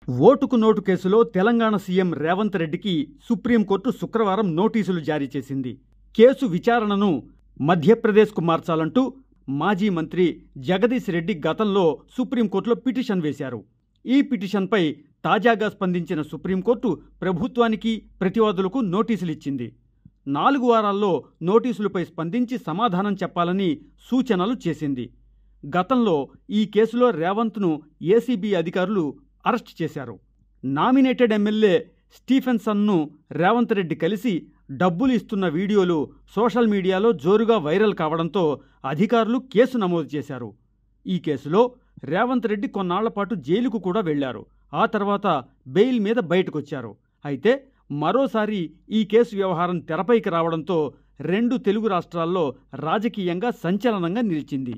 ఓటుకు నోటు కేసులో తెలంగాణ సీఎం రేవంత్ రెడ్డికి సుప్రీంకోర్టు శుక్రవారం నోటీసులు జారీ చేసింది. కేసు విచారణను మధ్యప్రదేశ్కు మార్చాలంటూ మాజీ మంత్రి జగదీష్ రెడ్డి గతంలో సుప్రీంకోర్టులో పిటిషన్ వేశారు. ఈ పిటిషన్పై తాజాగా స్పందించిన సుప్రీంకోర్టు ప్రభుత్వానికి, ప్రతివాదులకు నోటీసులు ఇచ్చింది. 4 వారాల్లో నోటీసులపై స్పందించి సమాధానం చెప్పాలని సూచనలు చేసింది. గతంలో ఈ కేసులో రేవంత్ను ఏసీబీ అధికారులు అరెస్ట్ చేశారు. నామినేటెడ్ ఎమ్మెల్యే స్టీఫెన్సన్ను రేవంత్ రెడ్డి కలిసి డబ్బులు ఇస్తున్న వీడియోలు సోషల్ మీడియాలో జోరుగా వైరల్ కావడంతో అధికారులు కేసు నమోదు చేశారు. ఈ కేసులో రేవంత్ రెడ్డి కొన్నాళ్ల పాటు జైలుకు కూడా వెళ్లారు. ఆ తర్వాత బెయిల్ మీద బయటకొచ్చారు. అయితే మరోసారి ఈ కేసు వ్యవహారం తెరపైకి రావడంతో 2 తెలుగు రాష్ట్రాల్లో రాజకీయంగా సంచలనంగా నిలిచింది.